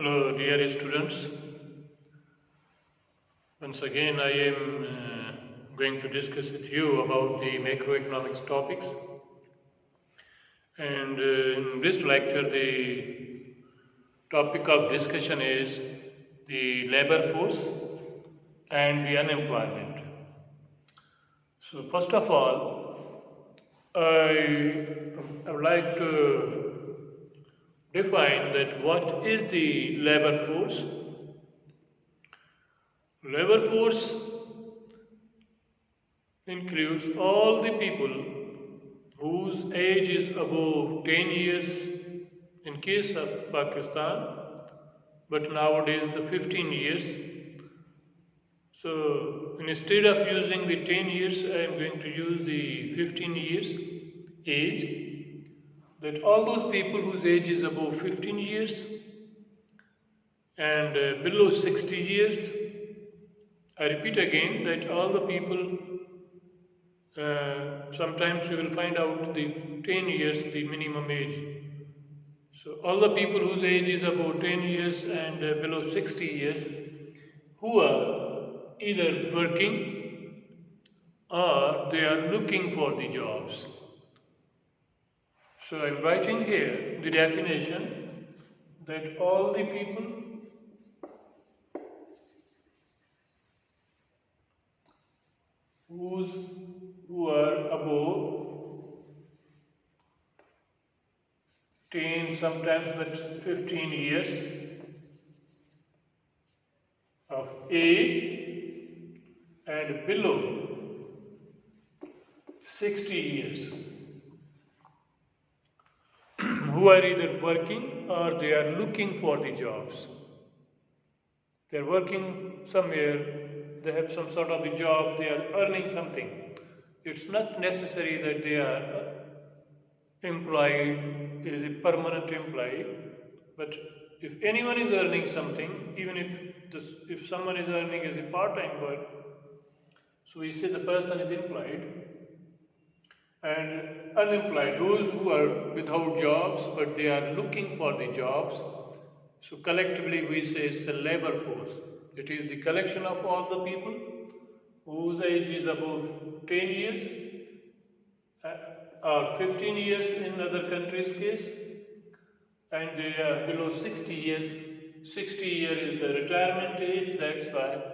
Hello, dear students. Once again, I am going to discuss with you about the macroeconomics topics. And in this lecture, the topic of discussion is the labor force and the unemployment. So, first of all, I would like to define that what is the labor force. Labor force includes all the people whose age is above 10 years in case of Pakistan, but nowadays the 15 years. So instead of using the 10 years, I am going to use the 15 years age, that all those people whose age is above 15 years and below 60 years, I repeat again that all the people, sometimes you will find out the 10 years, the minimum age. So all the people whose age is about 10 years and below 60 years, who are either working or they are looking for the jobs. So I'm writing here the definition that all the people whose who are above 10, sometimes but 15 years of age and below 60 years, who are either working or they are looking for the jobs. They are working somewhere, they have some sort of a job, they are earning something. It's not necessary that they are employed, is a permanent employee, but if anyone is earning something, even if someone is earning as a part-time work, so we say the person is employed. And unemployed, those who are without jobs but they are looking for the jobs. So collectively we say it's a labor force. It is the collection of all the people whose age is above 10 years or 15 years in other countries' case, and they are below 60 years. 60 year is the retirement age, that's why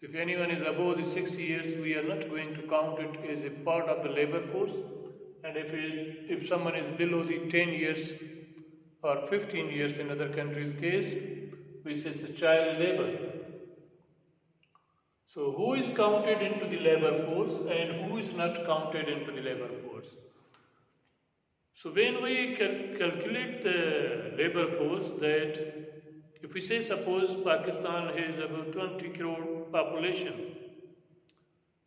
if anyone is above the 60 years, we are not going to count it as a part of the labor force. And if someone is below the 10 years or 15 years in other countries' case, which is a child labor. So who is counted into the labor force and who is not counted into the labor force? So when we calculate the labor force, that if we say suppose Pakistan has about 20 crore population,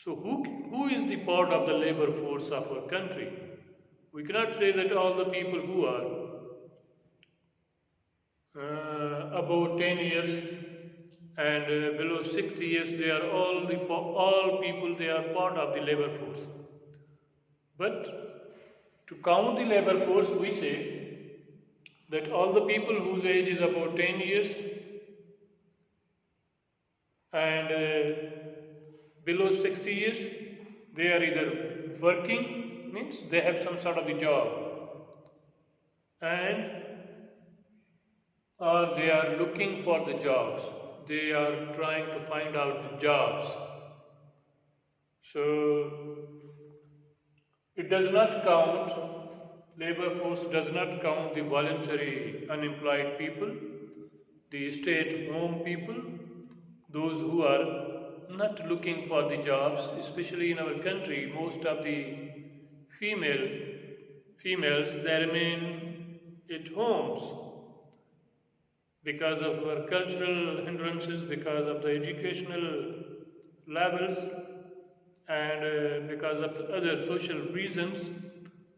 so who is the part of the labor force of our country? We cannot say that all the people who are above 10 years and below 60 years, they are all people, they are part of the labor force. But to count the labor force, we say that all the people whose age is about 10 years and below 60 years, they are either working, means they have some sort of a job, and or they are looking for the jobs. They are trying to find out the jobs. So it does not count, labor force does not count the voluntary unemployed people, the stay-at-home people, those who are not looking for the jobs, especially in our country. Most of the females, they remain at homes because of our cultural hindrances, because of the educational levels, and because of the other social reasons.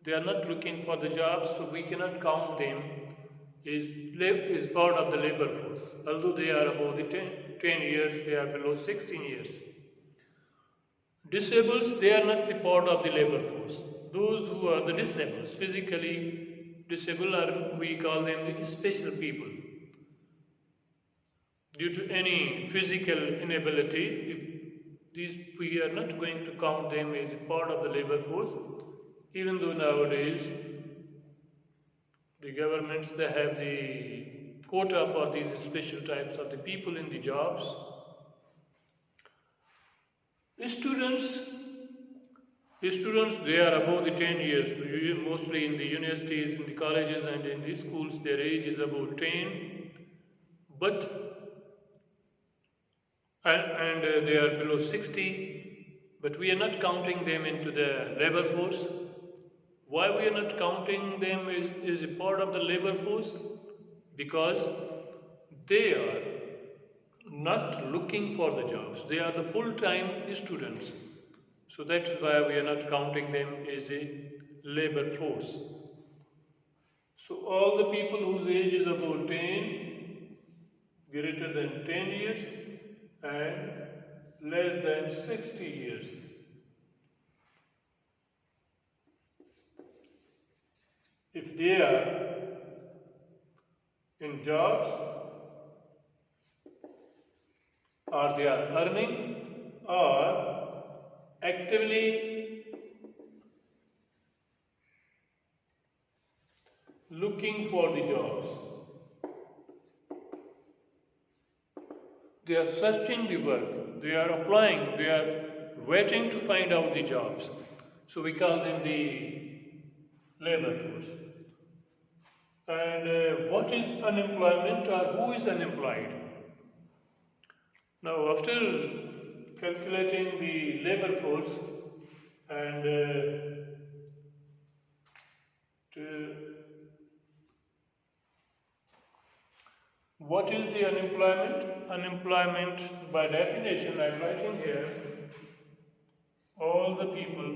They are not looking for the jobs, so we cannot count them is part of the labor force. Although they are above the 10 years, they are below 16 years. Disabled, they are not the part of the labor force. Those who are the disabled, physically disabled, are, we call them the special people. due to any physical inability, if these we are not going to count them as a part of the labor force, even though nowadays the governments they have the quota for these special types of the people in the jobs. The students they are above the 10 years, mostly in the universities, in the colleges and in the schools their age is about 10, but and they are below 60, but we are not counting them into the labor force. Why we are not counting them is a part of the labor force? Because they are not looking for the jobs. They are the full-time students. So that is why we are not counting them as a labor force. So all the people whose age is about 10, greater than 10 years and less than 60 years. If they are in jobs or they are earning or actively looking for the jobs, they are searching the work, they are applying, they are waiting to find out the jobs. So we call them the labor force. And what is unemployment or who is unemployed? Now, after calculating the labor force and to what is the unemployment? Unemployment, by definition, I am writing here all the people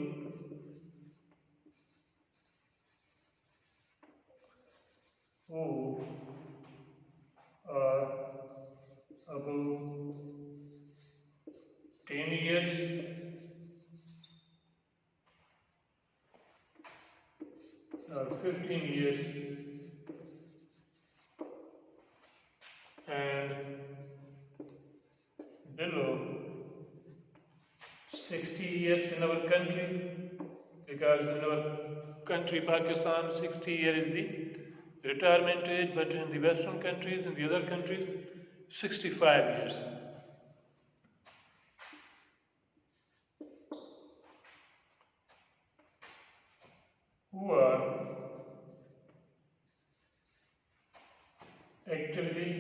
who are above 10 years or 15 years and below 60 years in our country, because in our country Pakistan 60 years is the retirement age, but in the western countries, in the other countries 65 years. Who are actively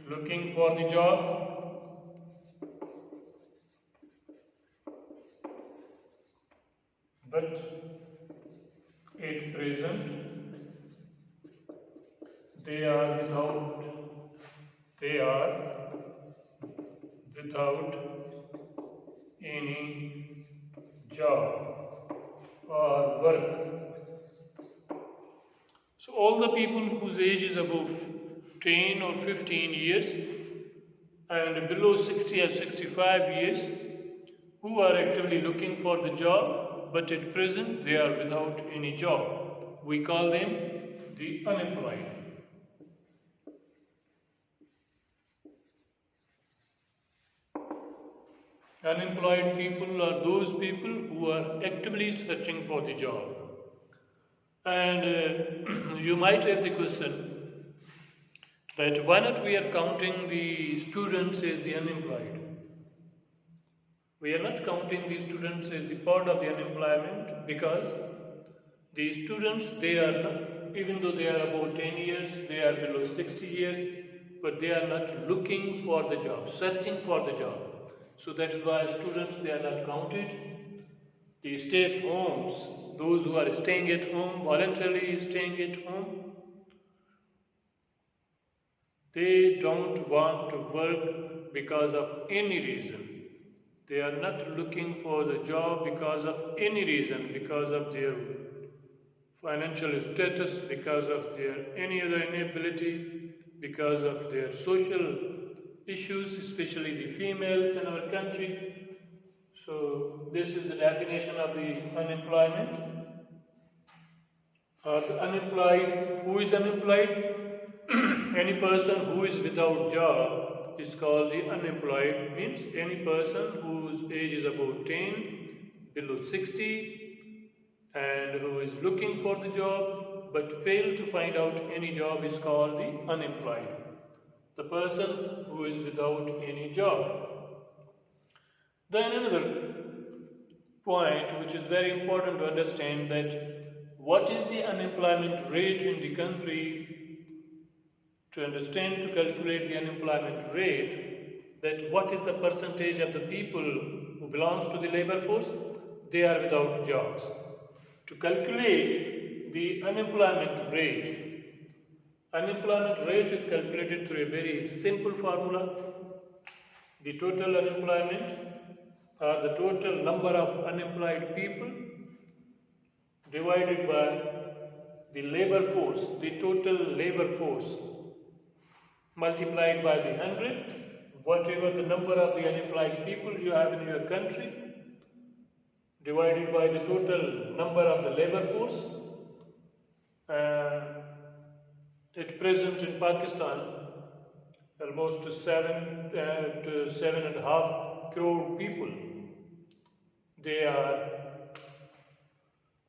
looking for the job but at present they are without any job or work. So all the people whose age is above 10 or 15 years and below 60 or 65 years who are actively looking for the job but at present they are without any job. We call them the unemployed. Unemployed people are those people who are actively searching for the job. And you might have the question that why not we are counting the students as the unemployed? We are not counting the students as the part of the unemployment because the students they are not, even though they are about 10 years, they are below 60 years, but they are not looking for the job, searching for the job. So that is why students they are not counted. The stay-at-homes, those who are staying at home, voluntarily staying at home, they don't want to work because of any reason. They are not looking for the job because of any reason, because of their financial status, because of their any other inability, because of their social issues, especially the females in our country. So this is the definition of the unemployment. The unemployed, who is unemployed? any person who is without job is called the unemployed, means any person whose age is about 10, below 60, and who is looking for the job but failed to find out any job is called the unemployed. The person who is without any job. Then another point which is very important to understand, that what is the unemployment rate in the country. To understand, to calculate the unemployment rate, that what is the percentage of the people who belongs to the labor force, they are without jobs. To calculate the unemployment rate is calculated through a very simple formula. The total unemployment, or the total number of unemployed people, divided by the labor force, the total labor force, multiplied by the 100, whatever the number of the unemployed people you have in your country, divided by the total number of the labor force. At present in Pakistan, almost 7.5 crore people, they are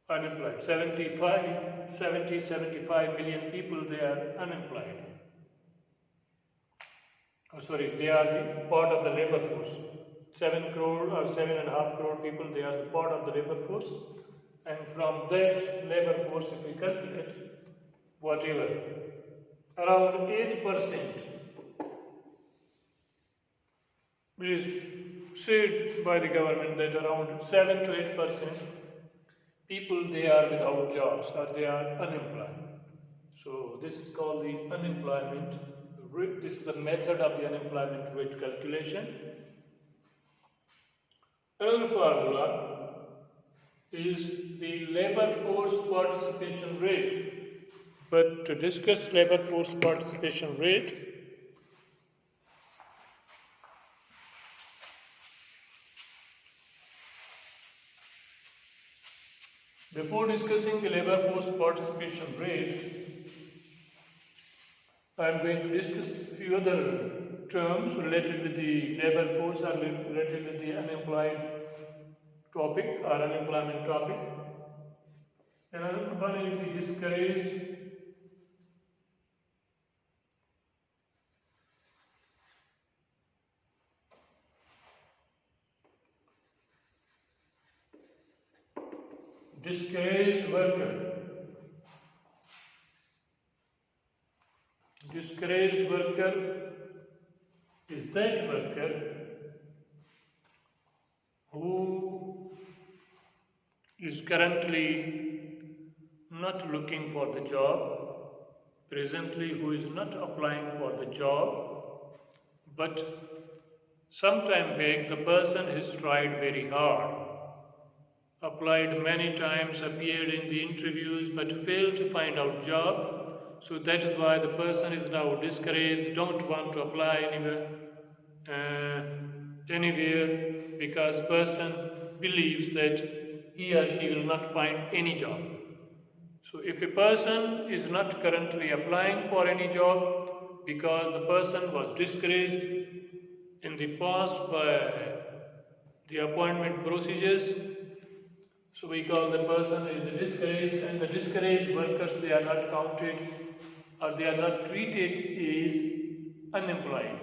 unemployed. 75 million people, they are unemployed. They are the part of the labor force. 7 crore or 7.5 crore people, they are the part of the labor force. And from that labor force, if we calculate, whatever, around 8%, which is said by the government that around 7 to 8% people, they are without jobs or they are unemployed. So this is called the unemployment rate. This is the method of the unemployment rate calculation. Another formula is the labor force participation rate. But to discuss labor force participation rate, before discussing the labor force participation rate, I am going to discuss a few other terms related with the labor force or related with the unemployed topic or unemployment topic. Another one is the discouraged, worker. Discouraged worker is that worker who is currently not looking for the job, presently who is not applying for the job, but sometime back the person has tried very hard, applied many times, appeared in the interviews but failed to find out job. So that is why the person is now discouraged, don't want to apply anywhere, because person believes that he or she will not find any job. So if a person is not currently applying for any job because the person was discouraged in the past by the appointment procedures, so we call the person is discouraged, and the discouraged workers, they are not counted or they are not treated as unemployed.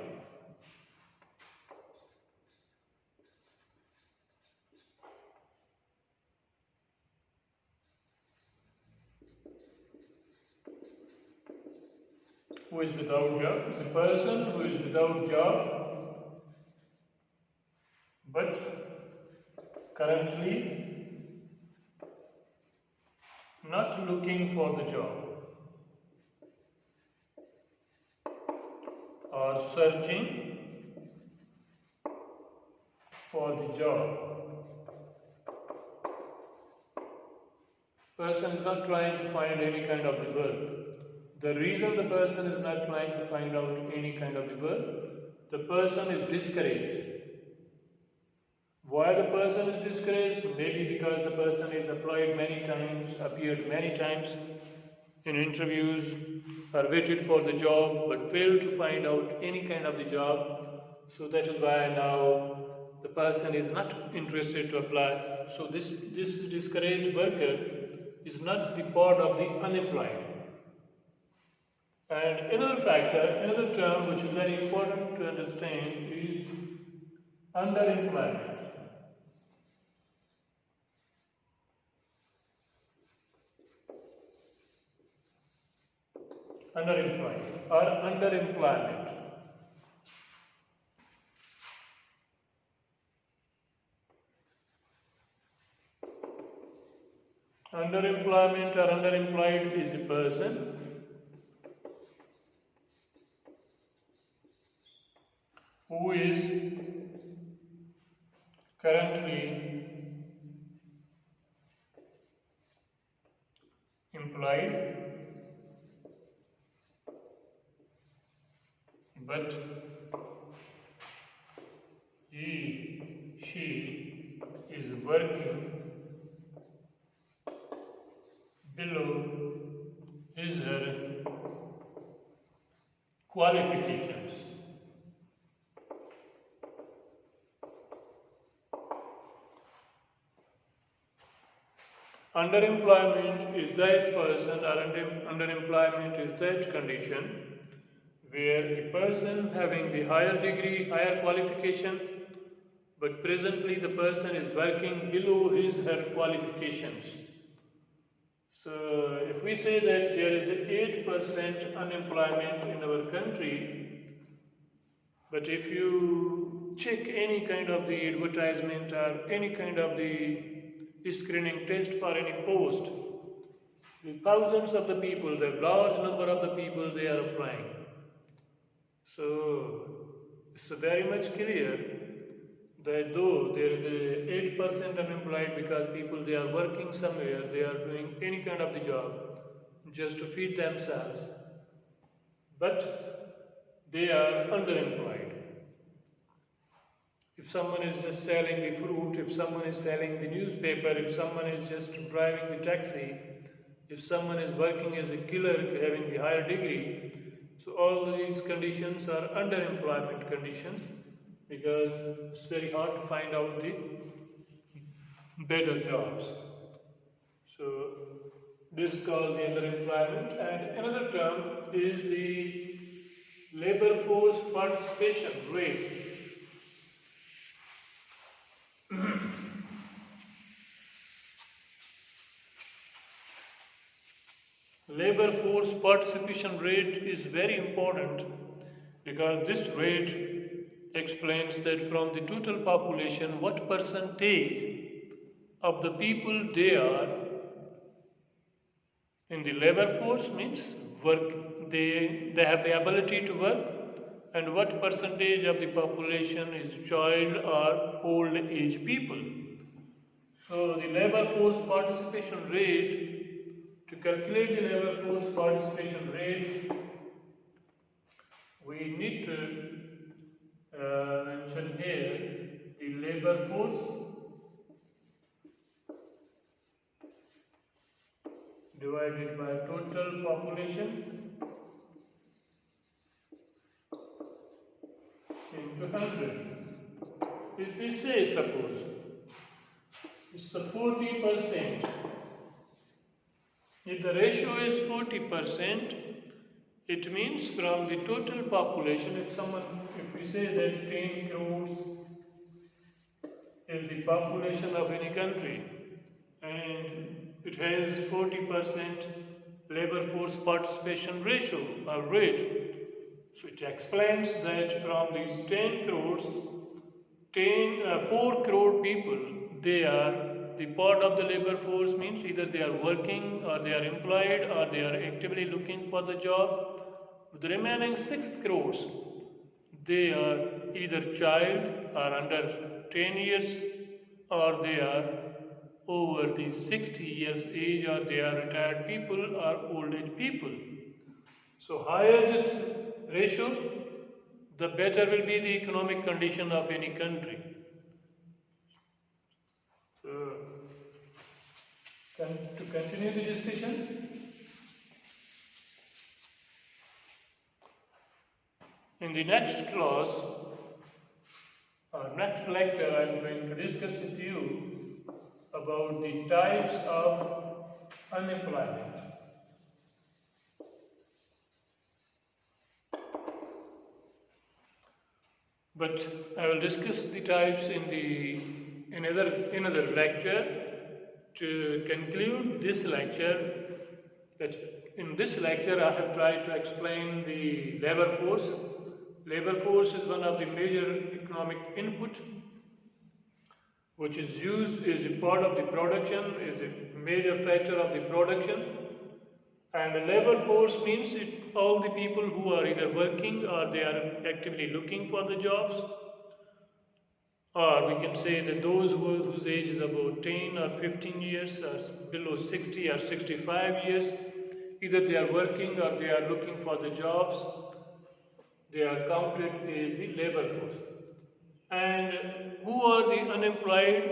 Who is without job is a person who is without job but currently not looking for the job or searching for the job. Person is not trying to find any kind of the work. The reason the person is not trying to find out any kind of the work, the person is discouraged. Why the person is discouraged? Maybe because the person is applied many times, appeared many times in interviews, or waited for the job but failed to find out any kind of the job. So that is why now the person is not interested to apply. So this discouraged worker is not the part of the unemployed. And another factor, another term which is very important to understand is underemployment. Underemployed or underemployment. Underemployment or underemployed is a person who is currently employed but she is working below his her qualifications. Underemployment is that person or underemployment is that condition where a person having the higher degree, higher qualification, but presently the person is working below his her qualifications. So if we say that there is 8% unemployment in our country, but if you check any kind of the advertisement or any kind of the screening test for any post, the thousands of the people, the large number of the people they are applying. So it's very much clear that though there is a 8% unemployed because people they are working somewhere, they are doing any kind of the job just to feed themselves, but they are underemployed. If someone is just selling the fruit, if someone is selling the newspaper, if someone is just driving the taxi, if someone is working as a clerk having the higher degree, so all these conditions are underemployment conditions because it's very hard to find out the better jobs. So this is called the underemployment, and another term is the labor force participation rate. Labor force participation rate is very important because this rate explains that from the total population what percentage of the people they are in the labor force means work, they have the ability to work, and what percentage of the population is child or old age people. So the labor force participation rate, to calculate the labor force participation rate, we need to mention here the labor force divided by total population into 100. If we say, suppose, it's the 40%, if the ratio is 40%, it means from the total population, if we say that 10 crores is the population of any country and it has 40% labor force participation ratio or rate, so it explains that from these 10 crores, 4 crore people, they are the part of the labor force, means either they are working or they are employed or they are actively looking for the job. The remaining 6 crores, they are either child or under 10 years or they are over the 60 years age or they are retired people or old age people. So higher this ratio, the better will be the economic condition of any country. So, to continue the discussion, In the next class, or next lecture, I am going to discuss with you about the types of unemployment. But I will discuss the types in another lecture. To conclude this lecture, that in this lecture I have tried to explain the labor force. Labor force is one of the major economic input which is used, is a part of the production, is a major factor of the production. And the labor force means all the people who are either working or they are actively looking for the jobs, or we can say that those whose age is about 10 or 15 years or below 60 or 65 years, either they are working or they are looking for the jobs, they are counted as the labor force. And who are the unemployed?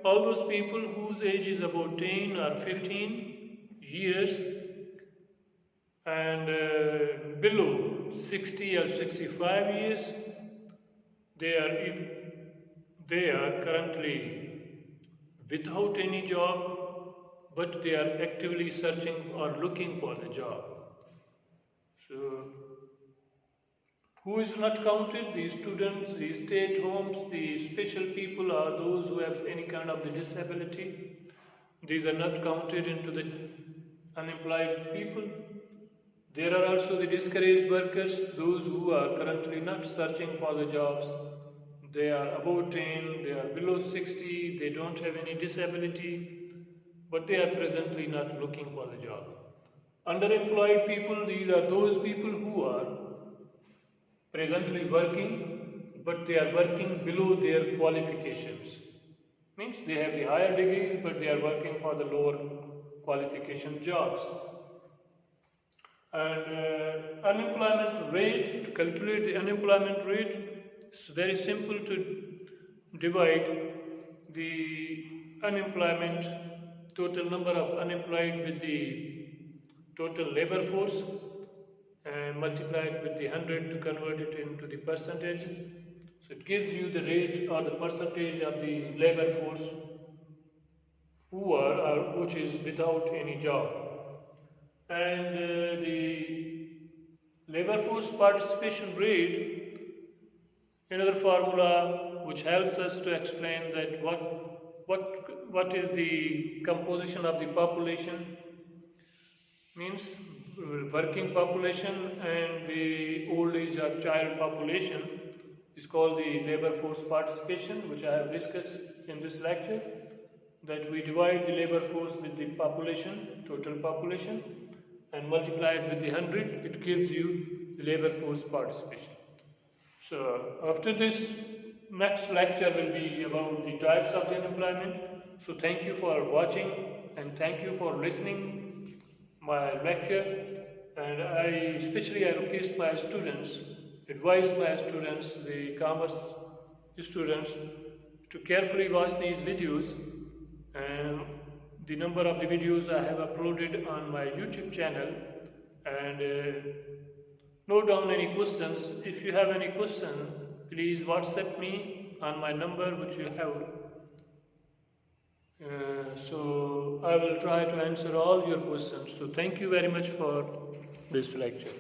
All those people whose age is about 10 or 15 years and below 60 or 65 years, they are currently without any job, but they are actively searching or looking for the job. So, who is not counted? The students, the stay-at-homes, the special people, or those who have any kind of the disability. These are not counted into the unemployed people. There are also the discouraged workers, those who are currently not searching for the jobs. They are above 10, they are below 60, they don't have any disability, but they are presently not looking for the job. Underemployed people, these are those people who are presently working, but they are working below their qualifications. Means they have the higher degrees, but they are working for the lower qualification jobs. And unemployment rate, to calculate the unemployment rate, it's very simple to divide the unemployment, total number of unemployed with the total labor force, and multiply it with the 100 to convert it into the percentages. So it gives you the rate or the percentage of the labor force who are or which is without any job. And the labor force participation rate, another formula which helps us to explain that what is the composition of the population, means working population and the old age or child population is called the labor force participation, which I have discussed in this lecture, that we divide the labor force with the population, total population, and multiply it with the 100, it gives you the labor force participation. So after this, next lecture will be about the types of the unemployment. So thank you for watching and thank you for listening my lecture, and I request my students, advise my students, the commerce students, to carefully watch these videos, and the number of the videos I have uploaded on my YouTube channel, and note down any questions. If you have any question, please WhatsApp me on my number which you have. So I will try to answer all your questions. So thank you very much for this lecture.